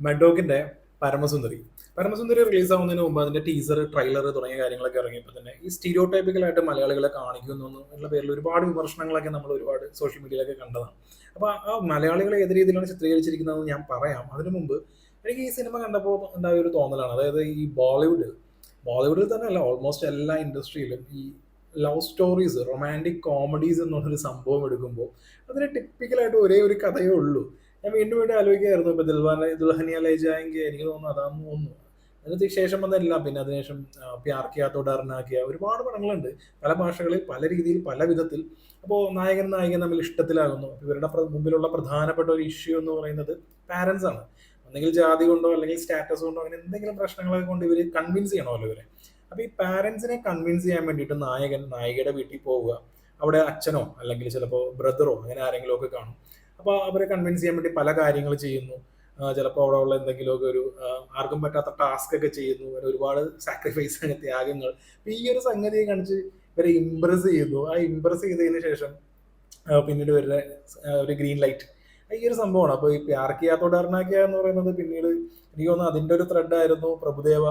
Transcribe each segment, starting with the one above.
മെഡോക്കിന്റെ Param Sundari. Param Sundari release ആവുന്നതിന് മുമ്പ് അതിന്റെ ടീസർ, ട്രെയിലർ തുടങ്ങിയ കാര്യങ്ങളൊക്കെ ഇറങ്ങിയപ്പോൾ തന്നെ ഈ സ്റ്റീരിയോടൈപ്പിക്കലായിട്ട് മലയാളികളെ കാണിക്കുന്നു എന്നുള്ള പേരിൽ ഒരുപാട് വിമർശനങ്ങളൊക്കെ നമ്മൾ ഒരുപാട് സോഷ്യൽ മീഡിയയിലൊക്കെ കണ്ടതാണ്. അപ്പൊ ആ മലയാളികളെ ഏത് രീതിയിലാണ് ചിത്രീകരിച്ചിരിക്കുന്നതെന്ന് ഞാൻ പറയാം. അതിനു മുമ്പ് എനിക്ക് ഈ സിനിമ കണ്ടപ്പോൾ ഉണ്ടായ ഒരു തോന്നലാണ്. അതായത് ഈ ബോളിവുഡിൽ തന്നെ അല്ല, ഓൾമോസ്റ്റ് എല്ലാ ഇൻഡസ്ട്രിയിലും ഈ ലവ് സ്റ്റോറീസ്, റൊമാൻറ്റിക് കോമഡീസ് എന്നുള്ളൊരു സംഭവം എടുക്കുമ്പോൾ അതിന് ടിപ്പിക്കലായിട്ട് ഒരേ ഒരു കഥയേ ഉള്ളൂ. ഞാൻ വീണ്ടും വീണ്ടും ആലോചിക്കുകയായിരുന്നു. ഇപ്പൊ ദുൽഹനിയ ലേ ജായെങ്കിൽ എനിക്ക് തോന്നുന്നു അതാന്ന് തോന്നുന്നു. അതിന് ശേഷം വന്നില്ല. പിന്നെ അതിനുശേഷം പ്യാർ കിയാ തോ ഡർനാ കിയാ, ഒരുപാട് പടങ്ങളുണ്ട്. പല ഭാഷകളിൽ, പല രീതിയിൽ, പല വിധത്തിൽ. അപ്പോൾ നായകൻ തമ്മിൽ ഇഷ്ടത്തിലാകുന്നു. അപ്പൊ ഇവരുടെ മുമ്പിലുള്ള പ്രധാനപ്പെട്ട ഒരു ഇഷ്യൂ എന്ന് പറയുന്നത് പാരന്റ്സ് ആണ്. ഒന്നെങ്കിൽ ജാതി കൊണ്ടോ അല്ലെങ്കിൽ സ്റ്റാറ്റസ് കൊണ്ടോ അങ്ങനെ എന്തെങ്കിലും പ്രശ്നങ്ങളൊക്കെ കൊണ്ട് ഇവർ കൺവിൻസ് ചെയ്യണമല്ലോ ഇവരെ. അപ്പൊ ഈ പാരന്റ്സിനെ കൺവിൻസ് ചെയ്യാൻ വേണ്ടിയിട്ട് നായികയുടെ വീട്ടിൽ പോവുക. അവിടെ അച്ഛനോ അല്ലെങ്കിൽ ചിലപ്പോൾ ബ്രദറോ അങ്ങനെ ആരെങ്കിലും ഒക്കെ കാണും. അപ്പോൾ അവരെ കൺവിൻസ് ചെയ്യാൻ വേണ്ടി പല കാര്യങ്ങൾ ചെയ്യുന്നു. ചിലപ്പോൾ അവിടെ ഉള്ള എന്തെങ്കിലുമൊക്കെ ഒരു ആർക്കും പറ്റാത്ത ടാസ്ക് ഒക്കെ ചെയ്യുന്നു. അവരെ ഒരുപാട് സാക്രിഫൈസ്, ത്യാഗങ്ങൾ. അപ്പൊ ഈ ഒരു സംഗതിയെ കാണിച്ച് ഇവരെ ഇംപ്രസ് ചെയ്യുന്നു. ആ ഇംപ്രസ് ചെയ്തതിന് ശേഷം പിന്നീട് ഇവരുടെ ഒരു ഗ്രീൻ ലൈറ്റ്, ഈ ഒരു സംഭവമാണ്. അപ്പോൾ ഈ പ്യാർ കിയാ തോ ഡർനാ കിയാ എന്ന് പറയുന്നത് പിന്നീട് എനിക്ക് തോന്നുന്നു അതിന്റെ ഒരു ത്രെഡ് ആയിരുന്നു പ്രഭുദേവ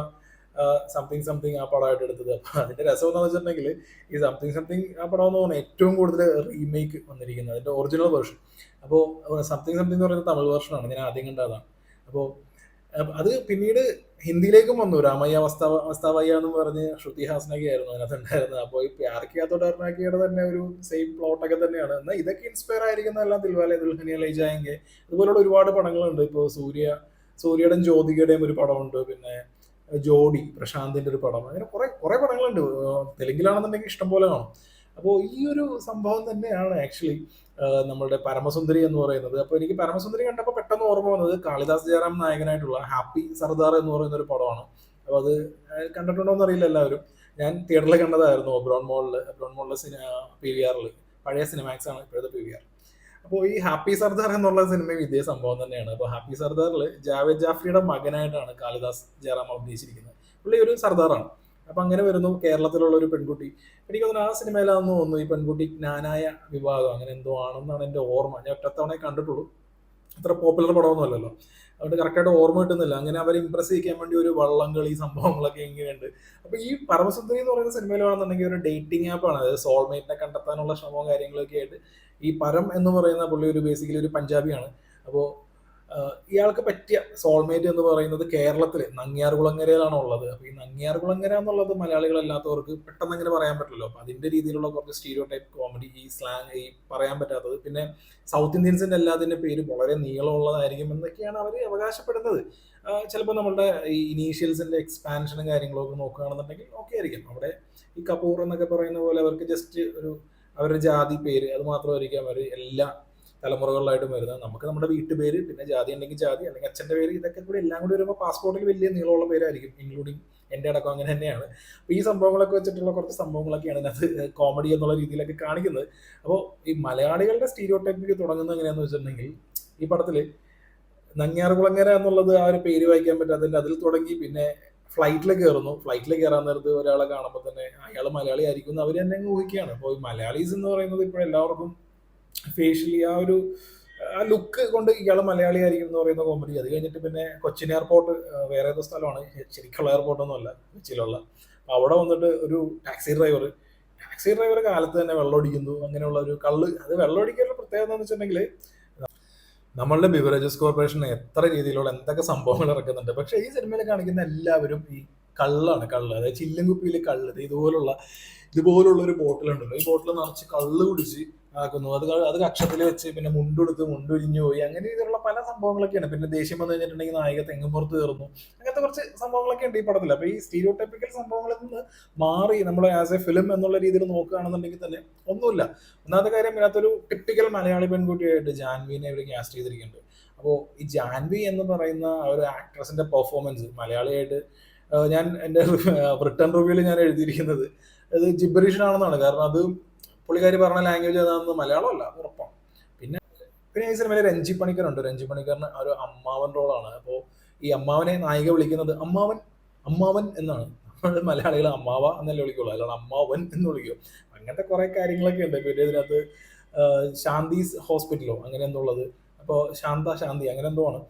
സംതിങ് ആ പടമായിട്ട് എടുത്തത്. അപ്പൊ അതിന്റെ രസം എന്താണെന്ന് വെച്ചിട്ടുണ്ടെങ്കിൽ ഈ സംതിങ് ആ പടം എന്ന് പറഞ്ഞാൽ ഏറ്റവും കൂടുതൽ റീമേക്ക് വന്നിരിക്കുന്നത് അതിന്റെ ഒറിജിനൽ വേർഷൻ. അപ്പോൾ സംതിങ് എന്ന് പറയുന്നത് തമിഴ് വേർഷനാണ്, ഞാൻ ആദ്യം കണ്ടതാണ്. അപ്പോൾ അത് പിന്നീട് ഹിന്ദിയിലേക്കും വന്നു. രാമയ്യ വസ്താവയ്യ എന്ന് പറഞ്ഞ് ശ്രുതി ഹാസനൊക്കെ ആയിരുന്നു അതിനകത്ത് ഉണ്ടായിരുന്നത്. അപ്പോൾ ഈ പ്യാർ കിയാ തോ ഡർനാ കിയയുടെ തന്നെ ഒരു സെയിം പ്ലോട്ടൊക്കെ തന്നെയാണ്. എന്നാൽ ഇതൊക്കെ ഇൻസ്പയർ ആയിരിക്കുന്നതെല്ലാം ദുൽഹനിയ ലേ ജായെങ്കിൽ ഇതുപോലുള്ള ഒരുപാട് പടങ്ങളുണ്ട്. ഇപ്പോൾ സൂര്യയുടെയും ജ്യോതികയുടെയും ഒരു പടമുണ്ട്. പിന്നെ ജോഡി, പ്രശാന്തിന്റെ ഒരു പടം, അങ്ങനെ കുറെ കുറെ പടങ്ങളുണ്ട്. തെലുങ്കിലാണെന്നുണ്ടെങ്കിൽ ഇഷ്ടം പോലെ കാണും. അപ്പോൾ ഈ ഒരു സംഭവം തന്നെയാണ് ആക്ച്വലി നമ്മളുടെ പരമസുന്ദരി എന്ന് പറയുന്നത്. അപ്പോൾ എനിക്ക് പരമസുന്ദരി കണ്ടപ്പോൾ പെട്ടെന്ന് ഓർമ്മ വന്നത് കാളിദാസ് ജയറാം നായകനായിട്ടുള്ള ഹാപ്പി സർദാർ എന്ന് പറയുന്ന ഒരു പടമാണ്. അപ്പോൾ അത് കണ്ടിട്ടുണ്ടോ എന്ന് അറിയില്ല എല്ലാവരും. ഞാൻ തിയേറ്ററിൽ കണ്ടതായിരുന്നു ഒബ്രോൺ മോളിൽ PVR-ൽ. പഴയ സിനിമാക്സ് ആണ്, ഇപ്പോഴത്തെ PVR. അപ്പോൾ ഈ ഹാപ്പി സർദാർ എന്നുള്ള സിനിമയും ഇതേ സംഭവം തന്നെയാണ്. അപ്പോൾ ഹാപ്പി സർദാറിൽ ജാവേദ് ജാഫ്രിയുടെ മകനായിട്ടാണ് കാളിദാസ് ജയറാം അഭിനയിച്ചിരിക്കുന്നത്. പുള്ളി ഒരു സർദാറാണ്. അപ്പൊ അങ്ങനെ വരുന്നു കേരളത്തിലുള്ള ഒരു പെൺകുട്ടി. എനിക്ക് തോന്നുന്നു ആ സിനിമയിലാണെന്ന് തോന്നുന്നു ഈ പെൺകുട്ടി ജ്ഞാനായ വിഭാഗം അങ്ങനെ എന്തോ ആണെന്നാണ് എൻ്റെ ഓർമ്മ. ഞാൻ ഒറ്റത്തവണയെ കണ്ടിട്ടുള്ളൂ. അത്ര പോപ്പുലർ പടമൊന്നും അല്ലല്ലോ, അതുകൊണ്ട് കറക്റ്റായിട്ട് ഓർമ്മ കിട്ടുന്നില്ല. അങ്ങനെ അവരെ ഇംപ്രസ് ചെയ്യിക്കാൻ വേണ്ടി ഒരു വള്ളംകളി സംഭവങ്ങളൊക്കെ ഇങ്ങനെയുണ്ട്. അപ്പൊ ഈ പരമസുന്ദരി എന്ന് പറയുന്ന സിനിമയിലാണെന്നുണ്ടെങ്കിൽ ഒരു ഡേറ്റിംഗ് ആപ്പാണ്. അതായത് സോൾമേറ്റിനെ കണ്ടെത്താനുള്ള ശ്രമവും കാര്യങ്ങളൊക്കെ ആയിട്ട് ഈ പരം എന്ന് പറയുന്ന പുള്ളി ഒരു ബേസിക്കലി ഒരു പഞ്ചാബിയാണ്. അപ്പോൾ ഇയാൾക്ക് പറ്റിയ സോൾമേറ്റ് എന്ന് പറയുന്നത് കേരളത്തിൽ നങ്ങ്യാർകുളങ്ങരയിലാണ് ഉള്ളത്. അപ്പൊ ഈ നങ്ങ്യാർകുളങ്ങര എന്നുള്ളത് മലയാളികളല്ലാത്തവർക്ക് പെട്ടെന്ന് അങ്ങനെ പറയാൻ പറ്റില്ലല്ലോ. അപ്പൊ അതിന്റെ രീതിയിലുള്ള കുറച്ച് സ്റ്റീരിയോ ടൈപ്പ് കോമഡി, ഈ സ്ലാങ്, ഈ പറയാൻ പറ്റാത്തത്, പിന്നെ സൗത്ത് ഇന്ത്യൻസിന്റെ എല്ലാത്തിന്റെ പേര് വളരെ നീളമുള്ളതായിരിക്കും എന്നൊക്കെയാണ് അവർ അവകാശപ്പെടുന്നത്. ചിലപ്പോൾ നമ്മളുടെ ഈ ഇനീഷ്യൽസിന്റെ എക്സ്പാൻഷനും കാര്യങ്ങളും ഒക്കെ നോക്കുകയാണെന്നുണ്ടെങ്കിൽ ഓക്കെ ആയിരിക്കും. അവിടെ ഈ കപൂർ എന്നൊക്കെ പറയുന്ന പോലെ അവർക്ക് ജസ്റ്റ് ഒരു അവരുടെ ജാതി പേര് അത് മാത്രമായിരിക്കും അവർ എല്ലാ തലമുറകളിലായിട്ടും വരുന്നത്. നമുക്ക് നമ്മുടെ വീട്ടുപേര്, പിന്നെ ജാതി ഉണ്ടെങ്കിൽ ജാതി, അല്ലെങ്കിൽ അച്ഛന്റെ പേര്, ഇതൊക്കെ കൂടി എല്ലാം കൂടി വരുമ്പോൾ പാസ്പോർട്ടിൽ വലിയ നീളമുള്ള പേരായിരിക്കും, ഇൻക്ലൂഡിങ് എൻ്റെ അടക്കം അങ്ങനെ തന്നെയാണ്. അപ്പോൾ ഈ സംഭവങ്ങളൊക്കെ വെച്ചിട്ടുള്ള കുറച്ച് സംഭവങ്ങളൊക്കെയാണ് ഇതിനകത്ത് കോമഡി എന്നുള്ള രീതിയിലൊക്കെ കാണിക്കുന്നത്. അപ്പോൾ ഈ മലയാളികളുടെ സ്റ്റീരിയോടൈപ്പിക്ക് തുടങ്ങുന്നത് എങ്ങനെയാണെന്ന് വെച്ചിട്ടുണ്ടെങ്കിൽ ഈ പടത്തിൽ നങ്ങ്യാർകുളങ്ങര എന്നുള്ളത് ആ ഒരു പേര് വായിക്കാൻ പറ്റാത്തതിന്റെ അതിൽ തുടങ്ങി. പിന്നെ ഫ്ലൈറ്റിൽ കയറാൻ നേരത്ത് ഒരാളെ കാണുമ്പോൾ തന്നെ അയാൾ മലയാളി ആയിരിക്കും എന്ന് അവർ തന്നെ അങ്ങ് ഊഹിക്കുകയാണ്. അപ്പോൾ ഈ മലയാളീസ് എന്ന് പറയുന്നത് ഇപ്പോൾ എല്ലാവർക്കും ഫേഷ്യലി ആ ഒരു ലുക്ക് കൊണ്ട് ഇയാൾ മലയാളി ആയിരിക്കും എന്ന് പറയുന്ന കോമഡി. അത് കഴിഞ്ഞിട്ട് പിന്നെ കൊച്ചിൻ എയർപോർട്ട് വേറെ ഏതോ സ്ഥലമാണ്, ശരിക്കുള്ള എയർപോർട്ടൊന്നും അല്ല, കൊച്ചിയിലുള്ള. അപ്പൊ അവിടെ വന്നിട്ട് ഒരു ടാക്സി ഡ്രൈവർ കാലത്ത് തന്നെ വെള്ളമടിക്കുന്നു. അങ്ങനെയുള്ള ഒരു കള്ള്, അത് വെള്ളമടിക്കാനുള്ള പ്രത്യേകത എന്ന് വെച്ചിട്ടുണ്ടെങ്കിൽ നമ്മളുടെ ബിവറേജസ് കോർപ്പറേഷൻ എത്ര രീതിയിലുള്ള എന്തൊക്കെ സംഭവങ്ങൾ ഇറക്കുന്നുണ്ട്. പക്ഷെ ഈ സിനിമയിൽ കാണിക്കുന്ന എല്ലാവരും ഈ കള്ള്, അതായത് ചില്ലും കുപ്പിയിൽ കള്ള്, ഇതുപോലുള്ള ഒരു ബോട്ടിലുണ്ടല്ലോ, ഈ ബോട്ടിൽ നിറച്ച് കള്ള് കുടിച്ച് ആക്കുന്നു. അത് കക്ഷത്തിൽ വെച്ച് പിന്നെ മുണ്ടുരിഞ്ഞു പോയി, അങ്ങനെ രീതിയിലുള്ള പല സംഭവങ്ങളൊക്കെയാണ്. പിന്നെ ദേഷ്യം വന്നു കഴിഞ്ഞിട്ടുണ്ടെങ്കിൽ നായിക തെങ്ങുപുറത്ത് കയറുന്നു, അങ്ങനത്തെ കുറച്ച് സംഭവങ്ങളൊക്കെ ഉണ്ട് ഈ പടത്തിൽ. അപ്പൊ ഈ സ്റ്റീരിയോടൈപ്പിക്കൽ സംഭവങ്ങളിൽ നിന്ന് മാറി നമ്മൾ ആസ് എ ഫിലിം എന്നുള്ള രീതിയിൽ നോക്കുകയാണെന്നുണ്ടെങ്കിൽ തന്നെ ഒന്നുമില്ല. ഒന്നാമത്തെ കാര്യം, ഇതിനകത്തൊരു ടിപ്പിക്കൽ മലയാളി പെൺകുട്ടിയായിട്ട് ജാൻവിനെ ഇവിടെ കാസ്റ്റ് ചെയ്തിരിക്കുന്നുണ്ട്. അപ്പോൾ ഈ ജാൻവി എന്ന് പറയുന്ന ഒരു ആക്ട്രസിന്റെ പെർഫോമൻസ് മലയാളിയായിട്ട് ഞാൻ എൻ്റെ റിട്ടേൺ റിവ്യൂവിൽ ഞാൻ എഴുതിയിരിക്കുന്നത് അത് ജിബറിഷനാണെന്നാണ്. കാരണം അത് പുള്ളിക്കാരി പറഞ്ഞ ലാംഗ്വേജ് ഏതാണെന്ന് മലയാളമല്ല, ഉറപ്പാണ്. പിന്നെ ഈ സിനിമയിൽ രഞ്ജി പണിക്കറിന് ഒരു അമ്മാവൻ റോളാണ്. അപ്പോൾ ഈ അമ്മാവനെ നായിക വിളിക്കുന്നത് അമ്മാവൻ എന്നാണ്. നമ്മൾ മലയാളികൾ അമ്മാവ എന്നല്ലേ വിളിക്കുള്ളൂ, അല്ലാതെ അമ്മാവൻ എന്ന് വിളിക്കും. അങ്ങനത്തെ കുറെ കാര്യങ്ങളൊക്കെ ഉണ്ട്. പിന്നെ ഇതിനകത്ത് ശാന്തിസ് ഹോസ്പിറ്റലോ അങ്ങനെ എന്തോ ഉള്ളത്, അപ്പോൾ ശാന്തി അങ്ങനെ എന്തോ ആണ്.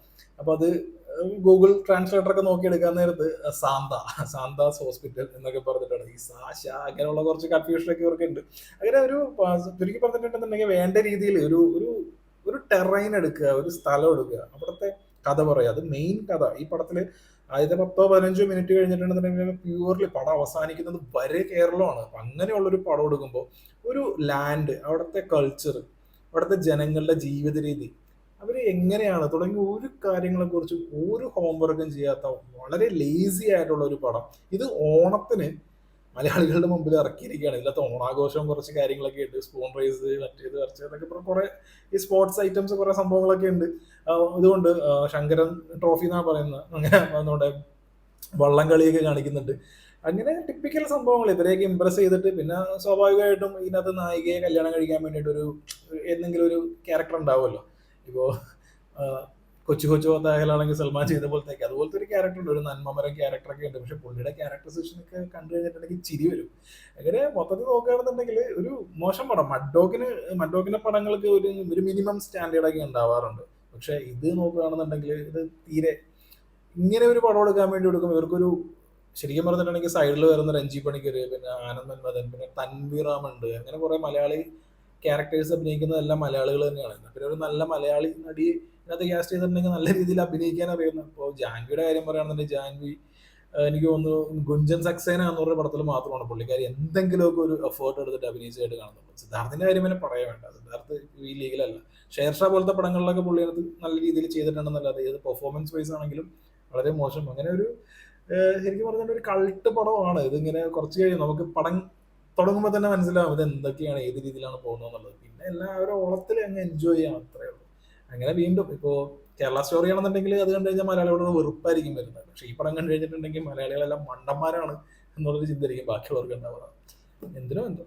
അപ്പോൾ അത് ഗൂഗിൾ ട്രാൻസ്ലേറ്റർ ഒക്കെ നോക്കി എടുക്കാൻ നേരത്ത് സാന്ത സാന്താസ് ഹോസ്പിറ്റൽ എന്നൊക്കെ പറഞ്ഞിട്ടാണ് ഈ സാശ അങ്ങനെയുള്ള കുറച്ച് കൺഫ്യൂഷനൊക്കെ ഇവർക്ക് ഉണ്ട്. അങ്ങനെ ഒരു ചുരുക്കി പറഞ്ഞിട്ടുണ്ടെന്നുണ്ടെങ്കിൽ വേണ്ട രീതിയിൽ ഒരു ഒരു ഒരു ടെറൈൻ എടുക്കുക, ഒരു സ്ഥലം എടുക്കുക, അവിടുത്തെ കഥ പറയുക. അത് മെയിൻ കഥ ഈ പടത്തില് ആദ്യത്തെ 10-15 മിനിറ്റ് കഴിഞ്ഞിട്ടുണ്ടെന്നുണ്ടെങ്കിൽ പ്യൂർലി പടം അവസാനിക്കുന്നത് വരെ കേരളമാണ്. അപ്പൊ അങ്ങനെയുള്ള ഒരു പടം എടുക്കുമ്പോൾ ഒരു ലാൻഡ്, അവിടുത്തെ കൾച്ചർ, അവിടുത്തെ ജനങ്ങളുടെ ജീവിത രീതി, അവര് എങ്ങനെയാണ് തുടങ്ങി ഒരു കാര്യങ്ങളെ കുറിച്ച് ഒരു ഹോംവർക്കും ചെയ്യാത്ത വളരെ ലേസി ആയിട്ടുള്ള ഒരു പടം. ഇത് ഓണത്തിന് മലയാളികളുടെ മുമ്പിൽ ഇറക്കിയിരിക്കുകയാണ്. ഇതിനകത്ത് ഓണാഘോഷം കുറച്ച് കാര്യങ്ങളൊക്കെ ഉണ്ട്, സ്പൂൺ റൈസ് മറ്റേത് കുറച്ച് അതൊക്കെ കുറെ ഈ സ്പോർട്സ് ഐറ്റംസ് കുറെ സംഭവങ്ങളൊക്കെ ഉണ്ട്. ഇതുകൊണ്ട് ശങ്കരൻ ട്രോഫി എന്നാ പറയുന്നത്, അങ്ങനെ നമ്മുടെ വള്ളം കളിയൊക്കെ കാണിക്കുന്നുണ്ട്. അങ്ങനെ ടിപ്പിക്കൽ സംഭവങ്ങൾ ഇവരെയൊക്കെ ഇമ്പ്രസ് ചെയ്തിട്ട് പിന്നെ സ്വാഭാവികമായിട്ടും ഇതിനകത്ത് നായികയെ കല്യാണം കഴിക്കാൻ വേണ്ടിയിട്ട് ഒരു എന്തെങ്കിലും ഒരു ക്യാരക്ടർ ഉണ്ടാവുമല്ലോ. ഇപ്പോ കൊച്ചു കൊച്ചു ഒത്തായാലാണെങ്കിൽ സൽമാൻ ചെയ്ത പോലത്തേക്ക് അതുപോലത്തെ ഒരു ക്യാരക്ടർ ഉണ്ട്, ഒരു നന്മമരം ക്യാരക്ടറൊക്കെ ഉണ്ട്. പക്ഷെ പുള്ളിയുടെ ക്യാരക്ടറൈസേഷനൊക്കെ കണ്ടു കഴിഞ്ഞിട്ടുണ്ടെങ്കിൽ ചിരി വരും. അങ്ങനെ മൊത്തത്തിൽ നോക്കുകയാണെന്നുണ്ടെങ്കിൽ ഒരു മോശം പടം. മഡ്ഡോക്കിന്റെ പടങ്ങൾക്ക് ഒരു മിനിമം സ്റ്റാൻഡേർഡൊക്കെ ഉണ്ടാവാറുണ്ട്. പക്ഷെ ഇത് നോക്കുകയാണെന്നുണ്ടെങ്കിൽ ഇത് തീരെ ഇങ്ങനെ ഒരു പടം എടുക്കാൻ വേണ്ടി കൊടുക്കും ഇവർക്കൊരു ശരിക്കും പറഞ്ഞിട്ടുണ്ടെങ്കിൽ സൈഡിൽ വരുന്ന രഞ്ജി പണിക്കര്, പിന്നെ ആനന്ദ് മന്മഥൻ, പിന്നെ തൻവീർ റാമുണ്ട്, അങ്ങനെ കുറെ മലയാളി ക്യാരക്ടേഴ്സ് അഭിനയിക്കുന്നതെല്ലാം മലയാളികൾ തന്നെയാണ്. പിന്നെ ഒരു നല്ല മലയാളി നടി ഇതിനകത്ത് ക്യാസ്റ്റ് ചെയ്തിട്ടുണ്ടെങ്കിൽ നല്ല രീതിയിൽ അഭിനയിക്കാൻ അറിയുന്നു. ഇപ്പോൾ ജാൻവിയുടെ കാര്യം പറയുകയാണെന്നുണ്ടെങ്കിൽ ജാൻവി എനിക്ക് തോന്നുന്നു ഗുഞ്ചൻ സക്സേന എന്ന് പറഞ്ഞ പടത്തിൽ മാത്രമാണ് പുള്ളിക്കാരി എന്തെങ്കിലുമൊക്കെ ഒരു എഫേർട്ട് എടുത്തിട്ട് അഭിനയിച്ചായിട്ട് കാണുന്നുള്ളൂ. സിദ്ധാർത്ഥിന്റെ കാര്യം പിന്നെ പറയാൻ വേണ്ട, സിദ്ധാർത്ഥ് ഈ ലീഗിലല്ല. ഷെയർഷാ പോലത്തെ പടങ്ങളിലൊക്കെ പുള്ളി അത് നല്ല രീതിയിൽ ചെയ്തിട്ടുണ്ടെന്നല്ലാതെ ഏത് പെർഫോമൻസ് വൈസ് ആണെങ്കിലും വളരെ മോശം. അങ്ങനെ ഒരു ശരിക്കും പറഞ്ഞാൽ ഒരു കൾട്ട് പടമാണ്. ഇതിങ്ങനെ കുറച്ച് കഴിയും നമുക്ക് പടം തുടങ്ങുമ്പോൾ തന്നെ മനസ്സിലാവും ഇത് എന്തൊക്കെയാണ്, ഏത് രീതിയിലാണ് പോകുന്നത് എന്നുള്ളത്. പിന്നെ എല്ലാവരും ഓളത്തിൽ അങ്ങ് എൻജോയ് ചെയ്യാം, അത്രേ ഉള്ളൂ. അങ്ങനെ വീണ്ടും ഇപ്പോൾ കേരള സ്റ്റോറി ആണെന്നുണ്ടെങ്കിൽ അത് കണ്ടു കഴിഞ്ഞാൽ മലയാളികളോട് വെറുപ്പായിരിക്കും വരുന്നത്. പക്ഷെ ഈ പടം കണ്ടു കഴിഞ്ഞിട്ടുണ്ടെങ്കിൽ മലയാളികളെല്ലാം മണ്ടന്മാരാണ് എന്നുള്ളൊരു ചിന്തയായിരിക്കും ബാക്കിയുള്ളവർക്ക് ഉണ്ടാവുക. എന്തിനോ എന്തോ